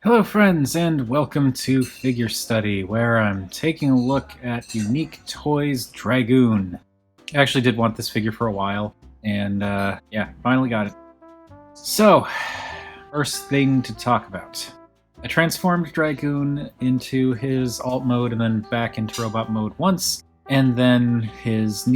Hello friends, and welcome to Figure Study, where I'm taking a look at Unique Toys Dragoon. I actually did want this figure for a while, and yeah, finally got it. So, first thing to talk about. I transformed Dragoon into his alt mode and then back into robot mode once, and then his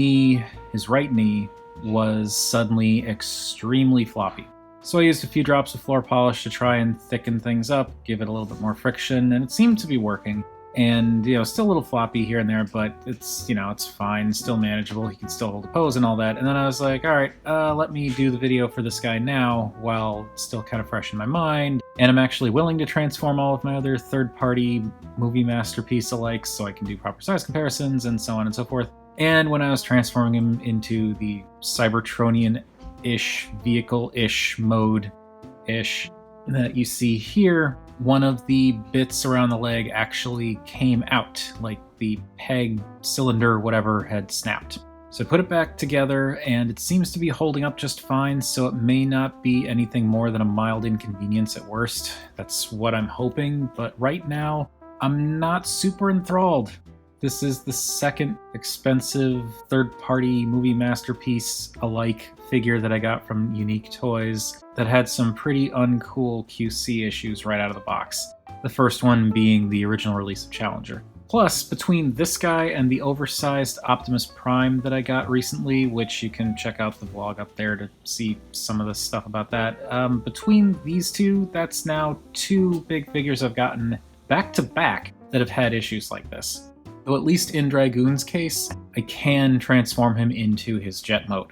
right knee, was suddenly extremely floppy. So I used a few drops of floor polish to try and thicken things up, give it a little bit more friction, and it seemed to be working. And, still a little floppy here and there, but it's fine, still manageable. He can still hold a pose and all that. And then I was like, all right, let me do the video for this guy now while it's still kind of fresh in my mind. And I'm actually willing to transform all of my other third-party movie masterpiece alikes so I can do proper size comparisons and so on and so forth. And when I was transforming him into the Cybertronian-ish, vehicle-ish mode-ish that you see here, one of the bits around the leg actually came out, like the peg, cylinder, whatever had snapped. So I put it back together, and it seems to be holding up just fine, so it may not be anything more than a mild inconvenience at worst. That's what I'm hoping, but right now, I'm not super enthralled. This is the second expensive third-party movie masterpiece alike figure that I got from Unique Toys that had some pretty uncool QC issues right out of the box. The first one being the original release of Challenger. Plus, between this guy and the oversized Optimus Prime that I got recently, which you can check out the vlog up there to see some of the stuff about that, between these two, that's now two big figures I've gotten back-to-back that have had issues like this. Though at least in Dragoon's case, I can transform him into his jet mode,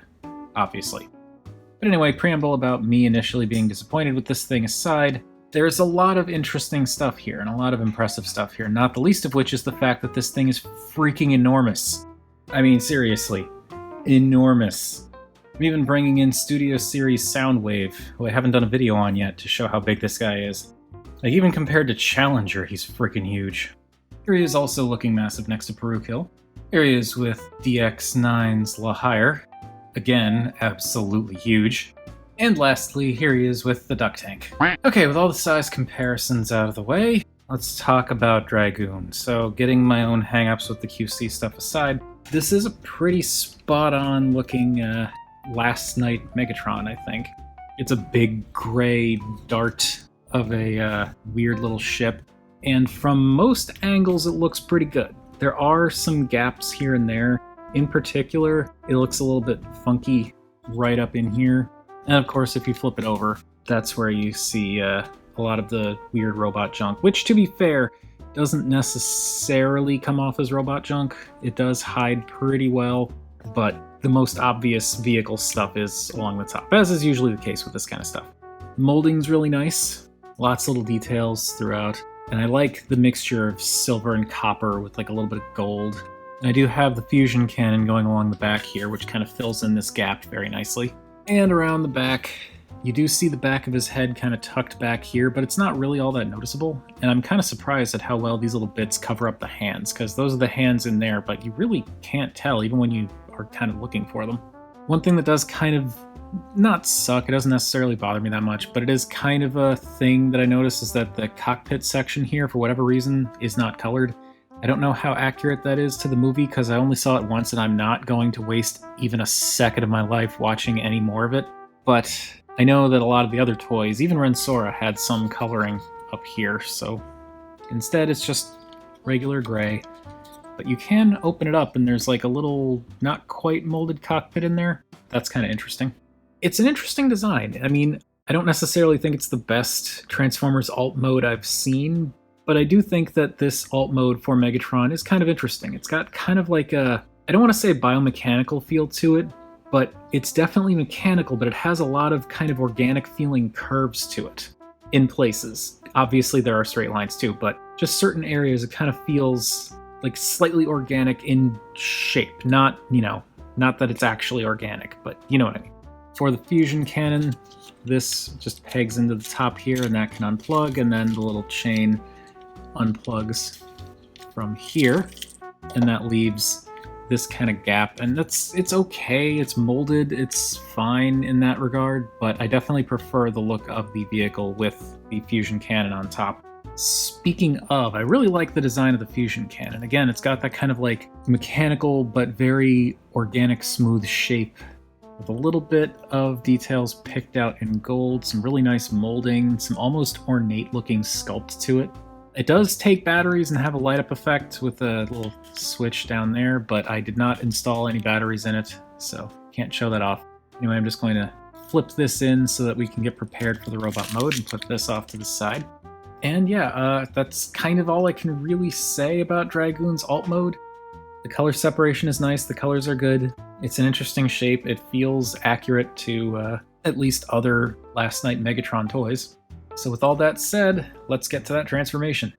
obviously. But anyway, preamble about me initially being disappointed with this thing aside, there's a lot of interesting stuff here and a lot of impressive stuff here, not the least of which is the fact that this thing is freaking enormous. I mean, seriously, enormous. I'm even bringing in Studio Series Soundwave, who I haven't done a video on yet, to show how big this guy is. Like, even compared to Challenger, he's freaking huge. Here he is also looking massive next to Peruk Hill. Here he is with DX9's La Hire. Again, absolutely huge. And lastly, here he is with the Duck Tank. Okay, with all the size comparisons out of the way, let's talk about Dragoon. So, getting my own hang-ups with the QC stuff aside, this is a pretty spot-on looking Last Night Megatron, I think. It's a big gray dart of a weird little ship. And from most angles, it looks pretty good. There are some gaps here and there. In particular, it looks a little bit funky right up in here. And of course, if you flip it over, that's where you see a lot of the weird robot junk, which, to be fair, doesn't necessarily come off as robot junk. It does hide pretty well, but the most obvious vehicle stuff is along the top, as is usually the case with this kind of stuff. The molding's really nice. Lots of little details throughout. And I like the mixture of silver and copper with like a little bit of gold. And I do have the fusion cannon going along the back here, which kind of fills in this gap very nicely. And around the back, you do see the back of his head kind of tucked back here, but it's not really all that noticeable. And I'm kind of surprised at how well these little bits cover up the hands, because those are the hands in there, but you really can't tell even when you are kind of looking for them. One thing that does kind of not suck, it doesn't necessarily bother me that much, but it is kind of a thing that I notice is that the cockpit section here, for whatever reason, is not colored. I don't know how accurate that is to the movie because I only saw it once and I'm not going to waste even a second of my life watching any more of it. But I know that a lot of the other toys, even Rensora, had some coloring up here, so instead it's just regular gray. But you can open it up and there's like a little not quite molded cockpit in there. That's kind of interesting. It's an interesting design. I mean, I don't necessarily think it's the best Transformers alt mode I've seen, but I do think that this alt mode for Megatron is kind of interesting. It's got kind of like a, I don't want to say biomechanical feel to it, but it's definitely mechanical, but it has a lot of kind of organic feeling curves to it in places. Obviously there are straight lines too, but just certain areas it kind of feels like slightly organic in shape. Not that it's actually organic, but you know what I mean. For the fusion cannon, this just pegs into the top here and that can unplug, and then the little chain unplugs from here, and that leaves this kind of gap, and it's okay, it's molded, it's fine in that regard, but I definitely prefer the look of the vehicle with the fusion cannon on top. Speaking of, I really like the design of the fusion cannon. Again, it's got that kind of like mechanical but very organic, smooth shape with a little bit of details picked out in gold, some really nice molding, some almost ornate looking sculpt to it. It does take batteries and have a light up effect with a little switch down there, but I did not install any batteries in it, so can't show that off. Anyway, I'm just going to flip this in so that we can get prepared for the robot mode and put this off to the side. And yeah, that's kind of all I can really say about Dragoon's alt mode. The color separation is nice, the colors are good. It's an interesting shape, it feels accurate to at least other Last Night Megatron toys. So with all that said, let's get to that transformation.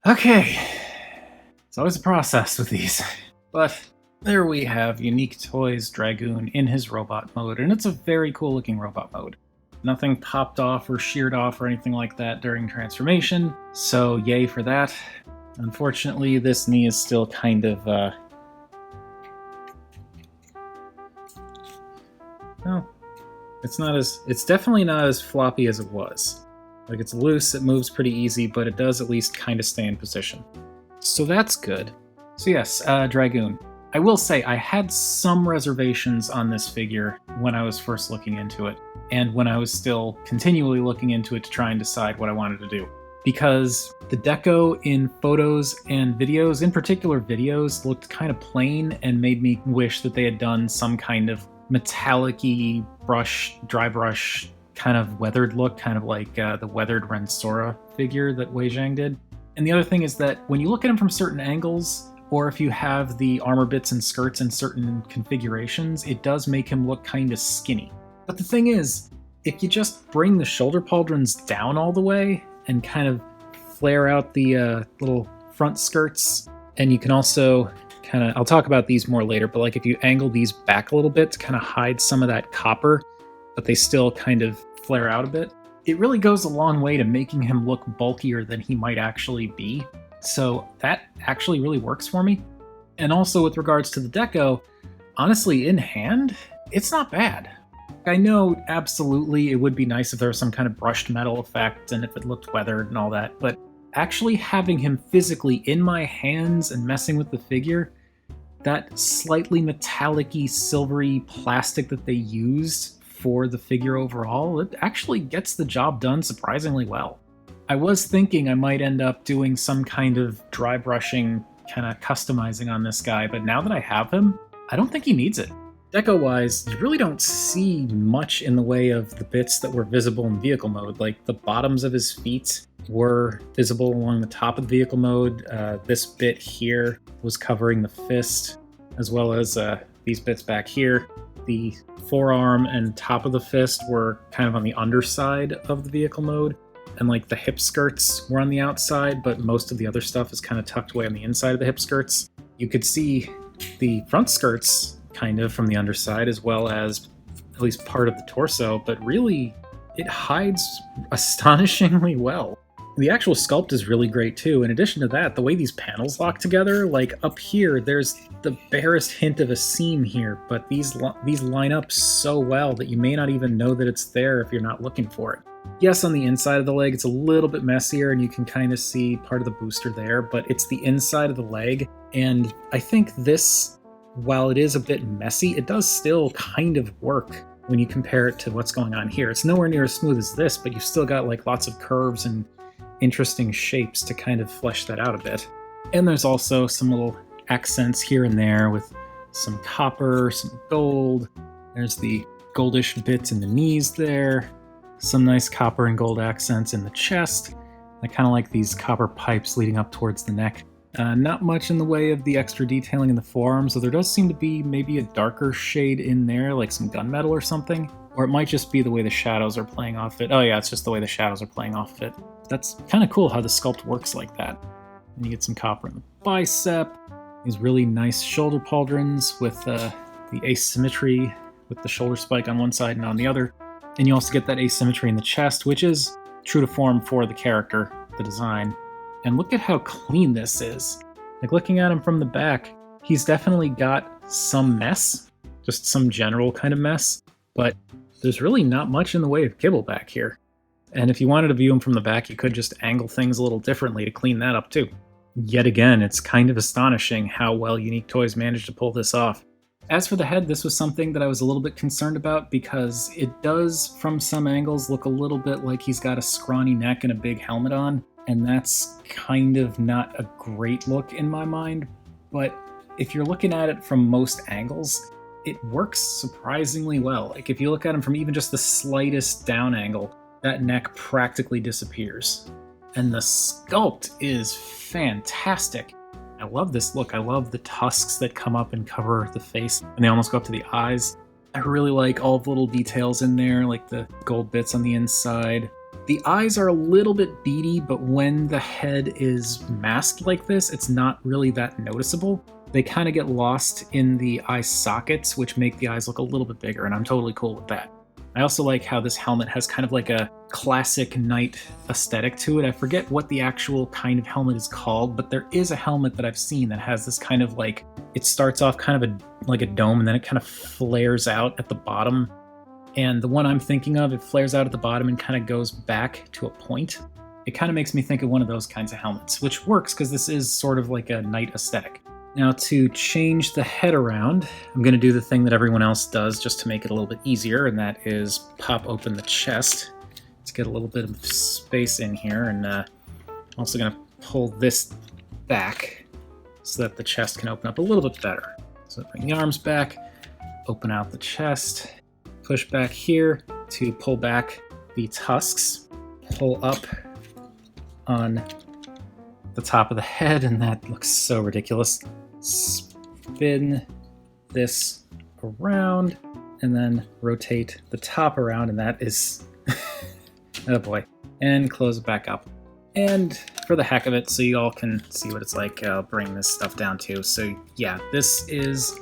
Okay, it's always a process with these, but there we have Unique Toys Dragoon in his robot mode, and it's a very cool looking robot mode. Nothing popped off or sheared off or anything like that during transformation, so yay for that. Unfortunately, this knee is still kind of, well, it's definitely not as floppy as it was. Like, it's loose, it moves pretty easy, but it does at least kind of stay in position. So that's good. So yes, Dragoon. I will say, I had some reservations on this figure when I was first looking into it, and when I was still continually looking into it to try and decide what I wanted to do. Because the deco in photos and videos, in particular videos, looked kind of plain and made me wish that they had done some kind of metallic-y brush, dry brush, kind of weathered look, kind of like the weathered Rensora figure that Wei Zhang did. And the other thing is that when you look at him from certain angles, or if you have the armor bits and skirts in certain configurations, it does make him look kind of skinny. But the thing is, if you just bring the shoulder pauldrons down all the way and kind of flare out the little front skirts, and you can also kind of, I'll talk about these more later, but like if you angle these back a little bit to kind of hide some of that copper, but they still kind of flare out a bit, it really goes a long way to making him look bulkier than he might actually be. So that actually really works for me. And also with regards to the deco, honestly, in hand, it's not bad. I know absolutely it would be nice if there was some kind of brushed metal effect and if it looked weathered and all that, but actually having him physically in my hands and messing with the figure, that slightly metallic-y, silvery plastic that they used for the figure overall, it actually gets the job done surprisingly well. I was thinking I might end up doing some kind of dry brushing, kind of customizing on this guy, but now that I have him, I don't think he needs it. Deco-wise, you really don't see much in the way of the bits that were visible in vehicle mode. Like, the bottoms of his feet were visible along the top of the vehicle mode. This bit here was covering the fist, as well as these bits back here. The forearm and top of the fist were kind of on the underside of the vehicle mode, and like the hip skirts were on the outside, but most of the other stuff is kind of tucked away on the inside of the hip skirts. You could see the front skirts kind of from the underside, as well as at least part of the torso, but really it hides astonishingly well. The actual sculpt is really great too. In addition to that, the way these panels lock together, like up here, there's the barest hint of a seam here, but these line up so well that you may not even know that it's there if you're not looking for it. Yes, on the inside of the leg, it's a little bit messier and you can kind of see part of the booster there, but it's the inside of the leg. And I think this, while it is a bit messy, it does still kind of work when you compare it to what's going on here. It's nowhere near as smooth as this, but you've still got like lots of curves and interesting shapes to kind of flesh that out a bit. And there's also some little accents here and there with some copper, some gold. There's the goldish bits in the knees there. Some nice copper and gold accents in the chest. I kind of like these copper pipes leading up towards the neck. Not much in the way of the extra detailing in the forearms, though there does seem to be maybe a darker shade in there, like some gunmetal or something. Or it might just be the way the shadows are playing off it. Oh yeah, it's just the way the shadows are playing off it. That's kind of cool how the sculpt works like that. And you get some copper in the bicep. These really nice shoulder pauldrons with the asymmetry with the shoulder spike on one side and on the other. And you also get that asymmetry in the chest, which is true to form for the character, the design. And look at how clean this is. Like, looking at him from the back, he's definitely got some mess, just some general kind of mess, but there's really not much in the way of kibble back here. And if you wanted to view him from the back, you could just angle things a little differently to clean that up too. Yet again, it's kind of astonishing how well Unique Toys managed to pull this off. As for the head, this was something that I was a little bit concerned about because it does, from some angles, look a little bit like he's got a scrawny neck and a big helmet on, and that's kind of not a great look in my mind. But if you're looking at it from most angles, it works surprisingly well. Like, if you look at him from even just the slightest down angle, that neck practically disappears. And the sculpt is fantastic. I love this look. I love the tusks that come up and cover the face, and they almost go up to the eyes. I really like all the little details in there, like the gold bits on the inside. The eyes are a little bit beady, but when the head is masked like this, it's not really that noticeable. They kind of get lost in the eye sockets, which make the eyes look a little bit bigger, and I'm totally cool with that. I also like how this helmet has kind of like a classic knight aesthetic to it. I forget what the actual kind of helmet is called, but there is a helmet that I've seen that has this kind of like, it starts off kind of like a dome and then it kind of flares out at the bottom. And the one I'm thinking of, it flares out at the bottom and kind of goes back to a point. It kind of makes me think of one of those kinds of helmets, which works because this is sort of like a knight aesthetic. Now, to change the head around, I'm going to do the thing that everyone else does just to make it a little bit easier, and that is pop open the chest to get a little bit of space in here, and I'm also going to pull this back so that the chest can open up a little bit better. So bring the arms back, open out the chest, push back here to pull back the tusks, pull up on the top of the head, and that looks so ridiculous. Spin this around and then rotate the top around, and that is oh boy. And close it back up. And for the heck of it, so you all can see what it's like, I'll bring this stuff down too. So yeah, this is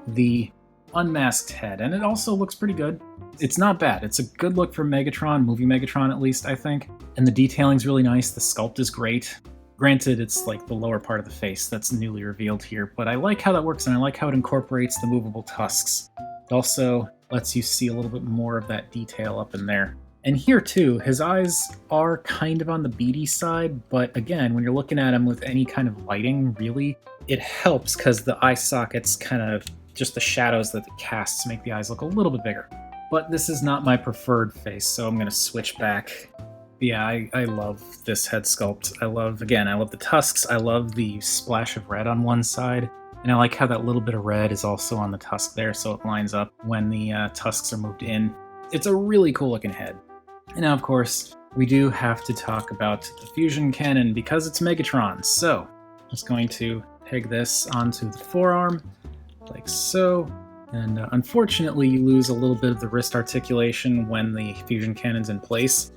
the unmasked head, and it also looks pretty good. It's not bad. It's a good look for Megatron, movie Megatron at least, I think. And the detailing's really nice. The sculpt is great. Granted, it's like the lower part of the face that's newly revealed here, but I like how that works, and I like how it incorporates the movable tusks. It also lets you see a little bit more of that detail up in there. And here too, his eyes are kind of on the beady side, but again, when you're looking at him with any kind of lighting, really, it helps because the eye sockets kind of, just the shadows that it casts make the eyes look a little bit bigger. But this is not my preferred face, so I'm going to switch back. Yeah, I love this head sculpt. I love the tusks. I love the splash of red on one side. And I like how that little bit of red is also on the tusk there, so it lines up when the tusks are moved in. It's a really cool looking head. And now, of course, we do have to talk about the fusion cannon because it's Megatron. So, just going to peg this onto the forearm, like so. And unfortunately, you lose a little bit of the wrist articulation when the fusion cannon's in place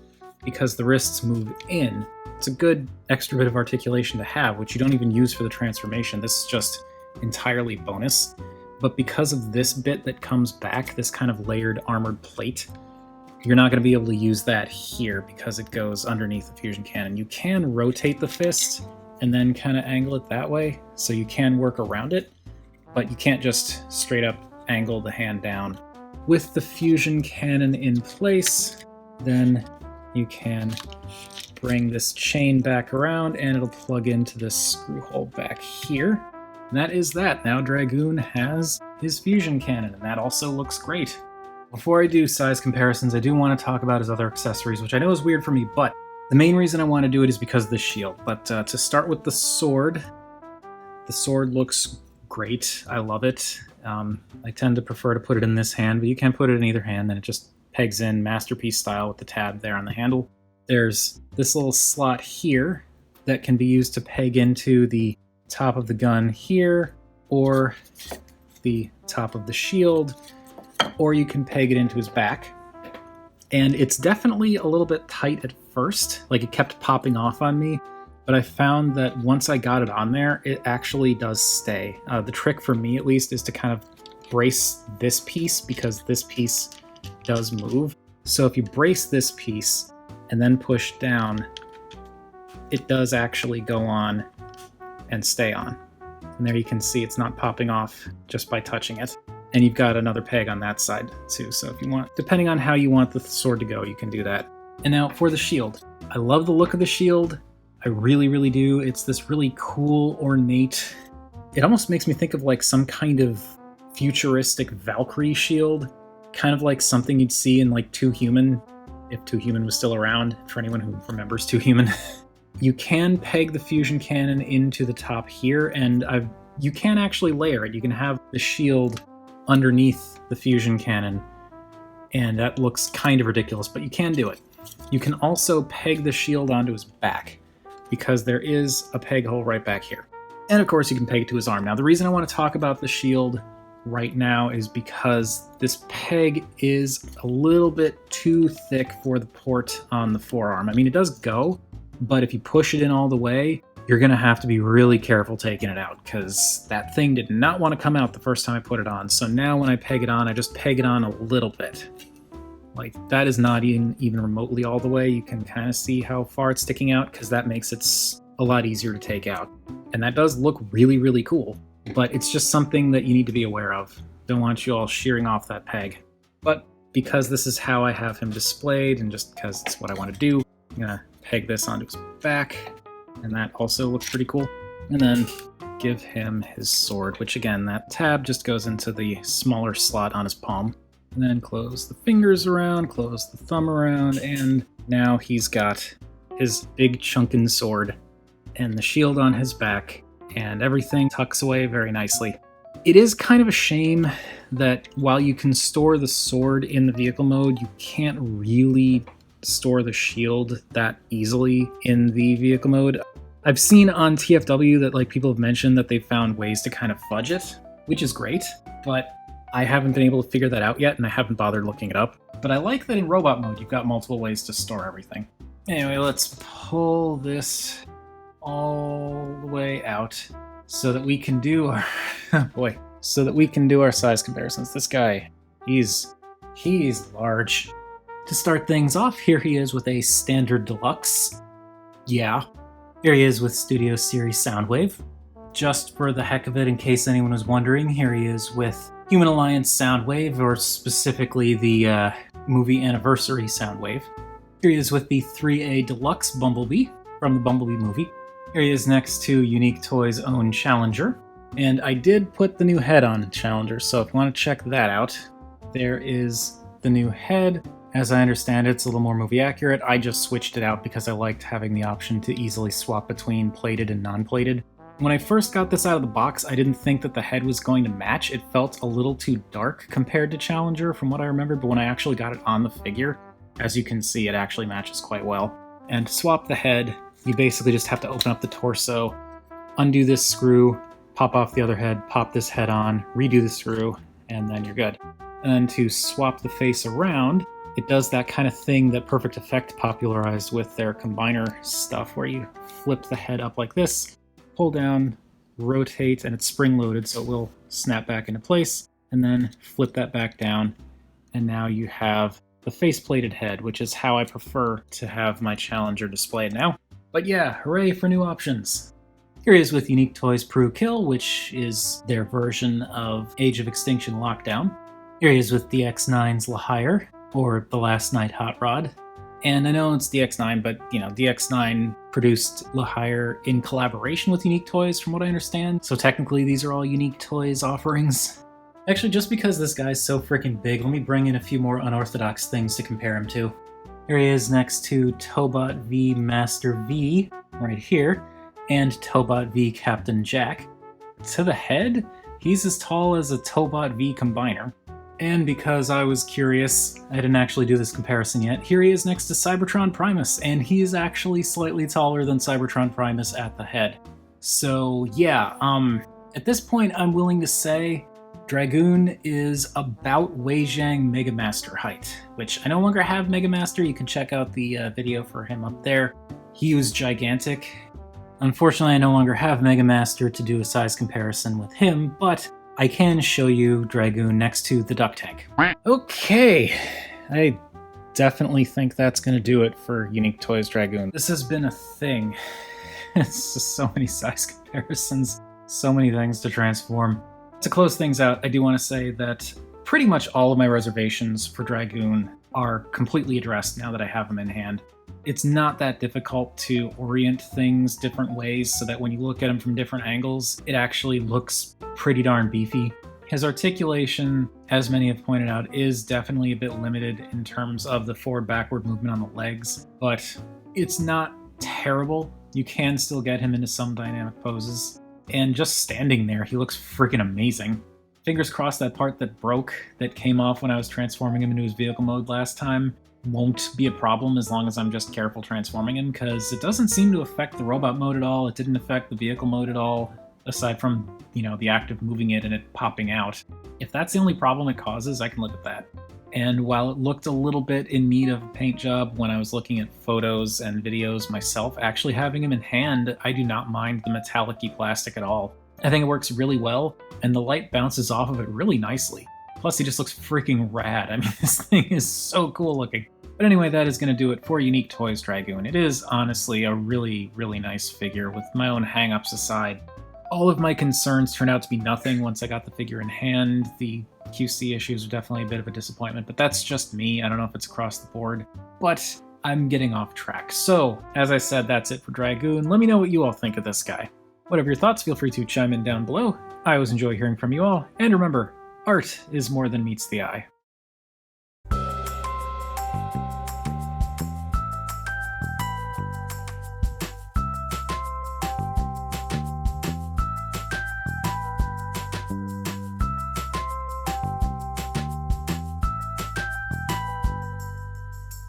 because the wrists move in. It's a good extra bit of articulation to have, which you don't even use for the transformation. This is just entirely bonus. But because of this bit that comes back, this kind of layered armored plate, you're not going to be able to use that here because it goes underneath the fusion cannon. You can rotate the fist and then kind of angle it that way, so you can work around it, but you can't just straight up angle the hand down. With the fusion cannon in place, then you can bring this chain back around and it'll plug into this screw hole back here. And that is that. Now Dragoon has his fusion cannon, and that also looks great. Before I do size comparisons, I do want to talk about his other accessories, which I know is weird for me, but the main reason I want to do it is because of the shield. But to start with the sword looks great. I love it. I tend to prefer to put it in this hand, but you can put it in either hand, and it just pegs in masterpiece style with the tab there on the handle. There's this little slot here that can be used to peg into the top of the gun here, or the top of the shield, or you can peg it into his back. And it's definitely a little bit tight at first, like it kept popping off on me, but I found that once I got it on there, it actually does stay. The trick for me, at least, is to kind of brace this piece, because this piece does move. So if you brace this piece and then push down, it does actually go on and stay on. And there you can see it's not popping off just by touching it. And you've got another peg on that side too, so if you want, depending on how you want the sword to go, you can do that. And now for the shield. I love the look of the shield. I really, really do. It's this really cool, ornate... It almost makes me think of like some kind of futuristic Valkyrie shield. Kind of like something you'd see in like Too Human, if Too Human was still around, for anyone who remembers Too Human. You can peg the fusion cannon into the top here, and you can actually layer it. You can have the shield underneath the fusion cannon, and that looks kind of ridiculous, but you can do it. You can also peg the shield onto his back, because there is a peg hole right back here. And of course you can peg it to his arm. Now the reason I want to talk about the shield right now is because this peg is a little bit too thick for the port on the forearm. I mean, it does go, but if you push it in all the way, you're going to have to be really careful taking it out, because that thing did not want to come out the first time I put it on. So now when I peg it on, I just peg it on a little bit. Like, that is not even remotely all the way. You can kind of see how far it's sticking out, because that makes it a lot easier to take out. And that does look really, really cool, but it's just something that you need to be aware of. Don't want you all shearing off that peg. But because this is how I have him displayed, and just because it's what I want to do, I'm going to peg this onto his back. And that also looks pretty cool. And then give him his sword, which again, that tab just goes into the smaller slot on his palm. And then close the fingers around, close the thumb around, and now he's got his big chunkin' sword and the shield on his back, and everything tucks away very nicely. It is kind of a shame that while you can store the sword in the vehicle mode, you can't really store the shield that easily in the vehicle mode. I've seen on TFW that like people have mentioned that they've found ways to kind of fudge it, which is great, but I haven't been able to figure that out yet, and I haven't bothered looking it up. But I like that in robot mode you've got multiple ways to store everything. Anyway, let's pull this all the way out so that we can do our so that we can do our size comparisons. This guy, he's large. To start things off, here he is with a standard deluxe. Yeah. Here he is with Studio Series Soundwave. Just for the heck of it, in case anyone was wondering, here he is with Human Alliance Soundwave, or specifically the movie Anniversary Soundwave. Here he is with the 3A Deluxe Bumblebee from the Bumblebee movie. Here he is next to Unique Toys' own Challenger. And I did put the new head on Challenger, so if you want to check that out, there is the new head. As I understand it, it's a little more movie accurate. I just switched it out because I liked having the option to easily swap between plated and non-plated. When I first got this out of the box, I didn't think that the head was going to match. It felt a little too dark compared to Challenger from what I remember, but when I actually got it on the figure, as you can see, it actually matches quite well. And to swap the head, you basically just have to open up the torso, undo this screw, pop off the other head, pop this head on, redo the screw, and then you're good. And then to swap the face around, it does that kind of thing that Perfect Effect popularized with their combiner stuff, where you flip the head up like this, pull down, rotate, and it's spring-loaded, so it will snap back into place, and then flip that back down, and now you have the face-plated head, which is how I prefer to have my Challenger displayed now. But yeah, hooray for new options! Here he is with Unique Toys Peru Kill, which is their version of Age of Extinction Lockdown. Here he is with DX9's Lahire, or The Last Night Hot Rod. And I know it's DX9, but, you know, DX9 produced Lahire in collaboration with Unique Toys, from what I understand. So technically, these are all Unique Toys offerings. Actually, just because this guy's so freaking big, let me bring in a few more unorthodox things to compare him to. Here he is next to Tobot V Master V, right here, and Tobot V Captain Jack. To the head, he's as tall as a Tobot V Combiner. And because I was curious, I didn't actually do this comparison yet, here he is next to Cybertron Primus, and he is actually slightly taller than Cybertron Primus at the head. So yeah, at this point I'm willing to say Dragoon is about Wei Zhang Mega Master height, which I no longer have Mega Master. You can check out the video for him up there. He was gigantic. Unfortunately, I no longer have Mega Master to do a size comparison with him, but I can show you Dragoon next to the Duck Tank. Okay, I definitely think that's going to do it for Unique Toys Dragoon. This has been a thing. It's just so many size comparisons, so many things to transform. To close things out, I do want to say that pretty much all of my reservations for Dragoon are completely addressed now that I have them in hand. It's not that difficult to orient things different ways so that when you look at him from different angles, it actually looks pretty darn beefy. His articulation, as many have pointed out, is definitely a bit limited in terms of the forward-backward movement on the legs, but it's not terrible. You can still get him into some dynamic poses. And just standing there, he looks freaking amazing. Fingers crossed that part that broke, that came off when I was transforming him into his vehicle mode last time, won't be a problem as long as I'm just careful transforming him, because it doesn't seem to affect the robot mode at all. It didn't affect the vehicle mode at all, aside from, you know, the act of moving it and it popping out. If that's the only problem it causes, I can live with that. And while it looked a little bit in need of a paint job when I was looking at photos and videos myself, actually having him in hand, I do not mind the metallic-y plastic at all. I think it works really well, and the light bounces off of it really nicely. Plus, he just looks freaking rad. I mean, this thing is so cool looking. But anyway, that is going to do it for Unique Toys Dragoon. It is honestly a really, really nice figure, with my own hang-ups aside. All of my concerns turned out to be nothing once I got the figure in hand. The QC issues are definitely a bit of a disappointment, but that's just me. I don't know if it's across the board, but I'm getting off track. So, as I said, that's it for Dragoon. Let me know what you all think of this guy. Whatever your thoughts, feel free to chime in down below. I always enjoy hearing from you all, and remember, art is more than meets the eye.